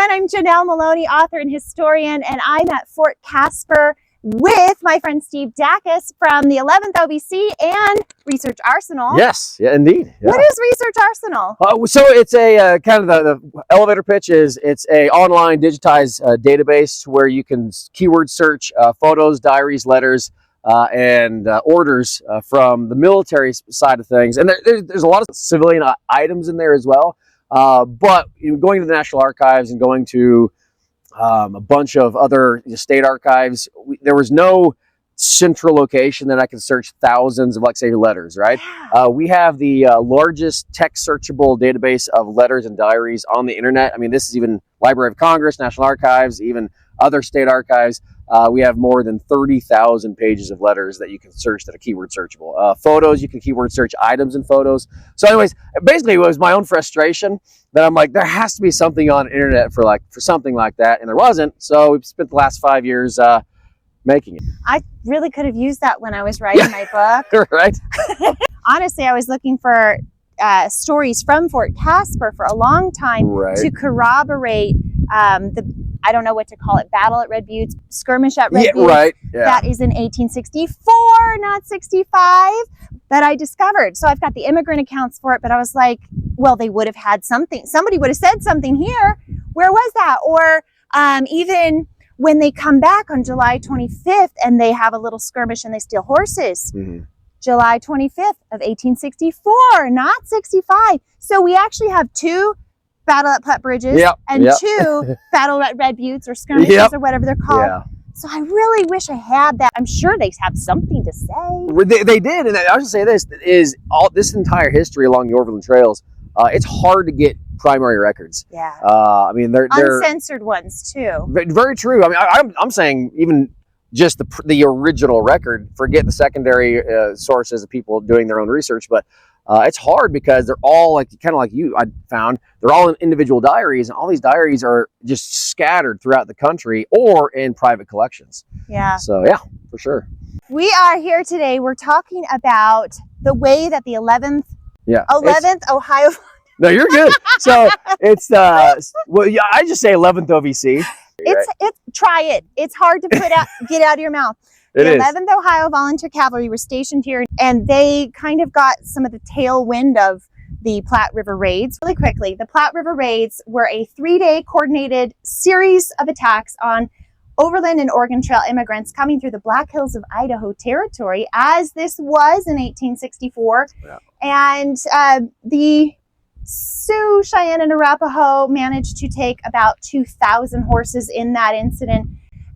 everyone. I'm Janelle Molony, author and historian, and I'm at Fort Casper with my friend Steve Dacus from the 11th OVC and Research Arsenal. Yes, yeah, indeed. Yeah. What is Research Arsenal? So it's a kind of the elevator pitch is it's a online digitized database where you can keyword search photos, diaries, letters, and orders from the military side of things. And there's a lot of civilian items in there as well. But going to the National Archives and going to a bunch of other state archives, there was no central location that I could search thousands of, like, say, letters, right? We have the largest text searchable database of letters and diaries on the internet. I mean, this is even Library of Congress, National Archives, even other state archives. We have more than 30,000 pages of letters that you can search that are keyword searchable. Photos, you can keyword search items in photos. So anyways, basically it was my own frustration that I'm like, there has to be something on the internet for something like that. And there wasn't. So we've spent the last 5 years making it. I really could have used that when I was writing my book. Right. Honestly, I was looking for stories from Fort Casper for a long time to corroborate I don't know what to call it, battle at Red Buttes, skirmish at Red Buttes. Right. Yeah. That is in 1864, not 65, that I discovered. So I've got the immigrant accounts for it, but I was like, well, they would have had something. Somebody would have said something here. Where was that? Or even when they come back on July 25th and they have a little skirmish and they steal horses. Mm-hmm. July 25th of 1864, not 65. So we actually have two battle at Platte Bridges and two battle at Red Buttes or skirmishes or whatever they're called. Yeah. So I really wish I had that. I'm sure they have something to say. They did, and I should say this this entire history along the Overland Trails. It's hard to get primary records. Yeah. I mean, they're uncensored ones too. Very true. I mean, I'm saying even just the original record. Forget the secondary sources of people doing their own research, but it's hard because they're all kind of like you. I found they're all in individual diaries, and all these diaries are just scattered throughout the country or in private collections. Yeah. So yeah, for sure. We are here today. We're talking about the way that the 11th Ohio. No, you're good. So it's well, yeah, I just say 11th OVC. Try it. It's hard to get out of your mouth. The 11th Ohio Volunteer Cavalry were stationed here, and they kind of got some of the tailwind of the Platte River Raids. Really quickly, the Platte River Raids were a 3-day coordinated series of attacks on Overland and Oregon Trail immigrants coming through the Black Hills of Idaho Territory, as this was in 1864. Yeah. And the Sioux, Cheyenne, and Arapaho managed to take about 2,000 horses in that incident.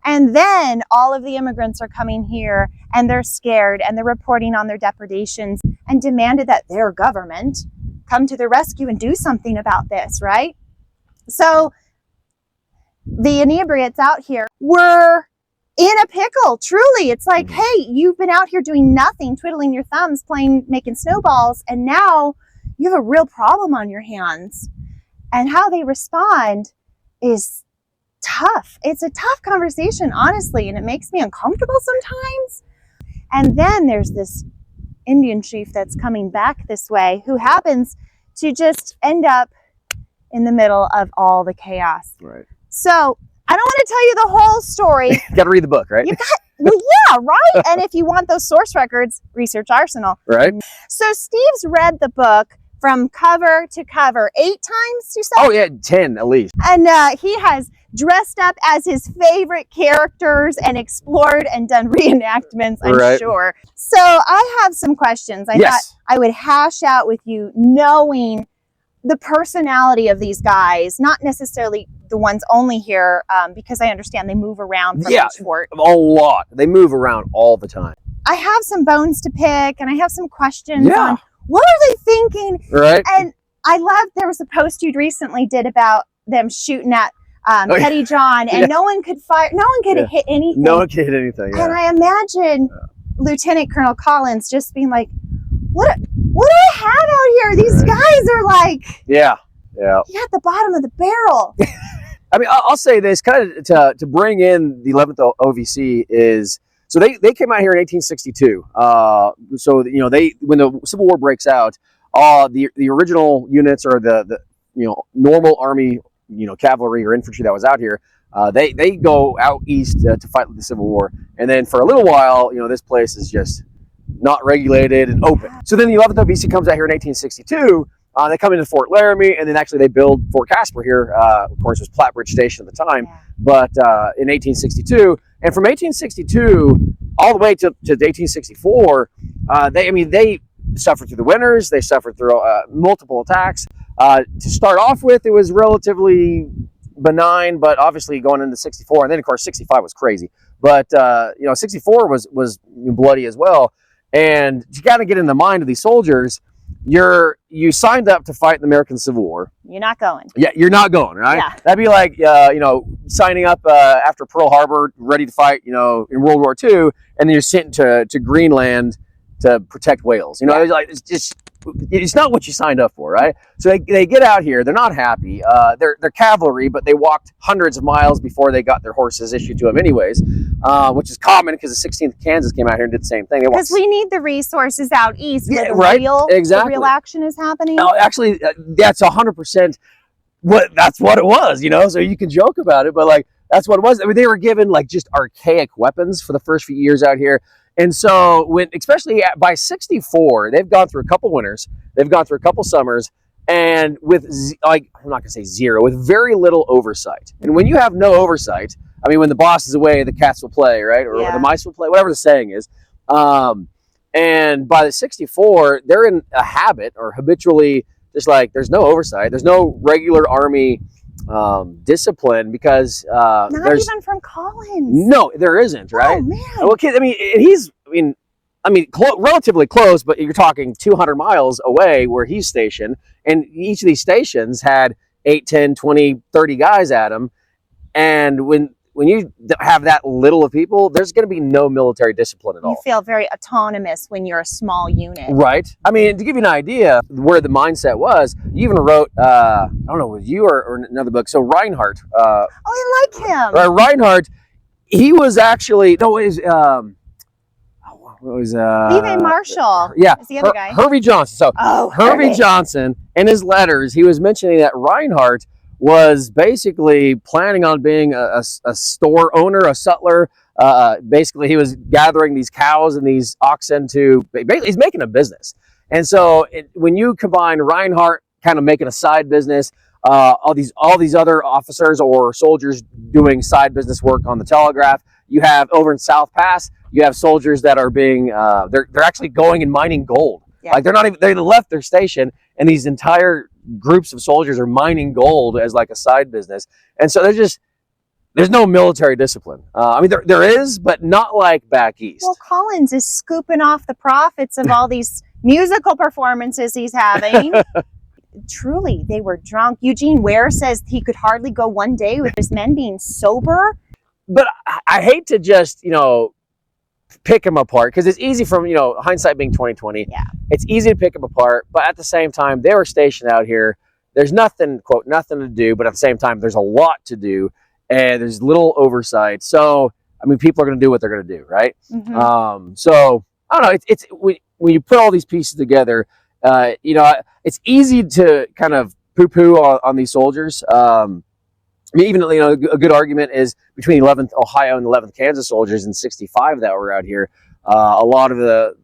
And then all of the immigrants are coming here and they're scared and they're reporting on their depredations and demanded that their government come to their rescue and do something about this, right? So the inebriates out here were in a pickle, truly. It's like, hey, you've been out here doing nothing, twiddling your thumbs, making snowballs, and now you have a real problem on your hands. And how they respond is tough. It's a tough conversation, honestly, and it makes me uncomfortable sometimes. And then there's this Indian chief that's coming back this way who happens to just end up in the middle of all the chaos. Right. So I don't want to tell you the whole story. You got to read the book, right? Well, yeah, right. And if you want those source records, Research Arsenal. Right. So Steve's read the book from cover to cover 8 times, you said? Oh, yeah, 10 at least. And he has dressed up as his favorite characters and explored and done reenactments, I'm sure. So I have some questions I thought I would hash out with you, knowing the personality of these guys, not necessarily the ones only here, because I understand they move around from each fort. A lot. They move around all the time. I have some bones to pick, and I have some questions on what are they thinking? Right. And I love, there was a post you recently did about them shooting at Petty John, and no one could fire, no one could hit anything. No one could hit anything. Yeah. And I imagine Lieutenant Colonel Collins just being like, what do I have out here? These guys are like, at the bottom of the barrel. I mean, I'll say this kind of to bring in the 11th OVC is, so they came out here in 1862. So, when the Civil War breaks out, the original units, or the normal Army cavalry or infantry that was out here. They go out east to fight the Civil War, and then for a little while, this place is just not regulated and open. So then the 11th OVC comes out here in 1862. They come into Fort Laramie, and then actually they build Fort Casper here. Of course, it was Platte Bridge Station at the time, but in 1862, and from 1862 all the way to 1864, they suffered through the winters. They suffered through multiple attacks. To start off with, it was relatively benign, but obviously going into 64, and then of course 65 was crazy. But 64 was bloody as well. And you got to get in the mind of these soldiers. You signed up to fight in the American Civil War. You're not going. Yeah, you're not going, right? Yeah. That'd be like signing up after Pearl Harbor, ready to fight, in World War II, and then you're sent to Greenland to protect whales. It's not what you signed up for, right? So they get out here. They're not happy. They're cavalry, but they walked hundreds of miles before they got their horses issued to them anyways, which is common because the 16th Kansas came out here and did the same thing. Because we need the resources out east where the real action is happening. No, actually, that's 100% that's what it was, So you can joke about it, but that's what it was. I mean, they were given just archaic weapons for the first few years out here. And so especially by 64, they've gone through a couple winters, they've gone through a couple summers, and with I'm not gonna say zero, with very little oversight. And when you have no oversight, when the boss is away, the cats will play, right? Or the mice will play, whatever the saying is. And by the 64, they're in a habit or habitually just there's no oversight, there's no regular army discipline because not even from Collins. No, there isn't, right? Oh man. Well, kid, he's relatively close, but you're talking 200 miles away where he's stationed, and each of these stations had 8, 10, 20, 30 guys at them, and when you have that little of people, there's going to be no military discipline at all. You feel very autonomous when you're a small unit. Right. To give you an idea where the mindset was, you even wrote, I don't know, was you or another book. So Reinhardt. I like him. Reinhardt, he was actually, Levi Marshall. Yeah. Is the other guy. Hervey Johnson. So Hervey Johnson, in his letters, he was mentioning that Reinhardt was basically planning on being a store owner, a sutler. Basically, he was gathering these cows and these oxen he's making a business. And so when you combine Reinhardt kind of making a side business, all these other officers or soldiers doing side business work on the telegraph, you have over in South Pass, you have soldiers that are being, they're actually going and mining gold. Yeah. They left their station, and these entire groups of soldiers are mining gold as a side business. And so there's no military discipline. There is, but not like back east. Well, Collins is scooping off the profits of all these musical performances he's having. Truly, they were drunk. Eugene Ware says he could hardly go one day with his men being sober. But I hate to just, pick them apart, because it's easy from, hindsight being 20/20. Yeah. It's easy to pick them apart, but at the same time, they were stationed out here. There's nothing, quote, nothing to do, but at the same time, there's a lot to do, and there's little oversight. So, people are going to do what they're going to do, right? Mm-hmm. So, I don't know. It's when you put all these pieces together, it's easy to kind of poo-poo on these soldiers. Even a good argument is between the 11th Ohio and the 11th Kansas soldiers in 65 that were out here. A lot of the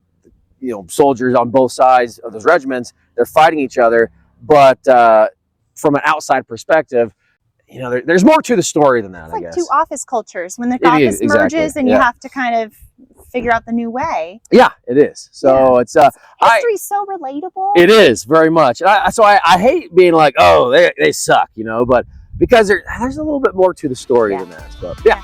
soldiers on both sides of those regiments, they're fighting each other, but from an outside perspective, there's more to the story than that. It's I guess two office cultures when the office merges, and you have to kind of figure out the new way. Yeah, it is. So it's history's so relatable. It is very much. So I hate being like, oh, they suck, but because there's a little bit more to the story than that. But yeah.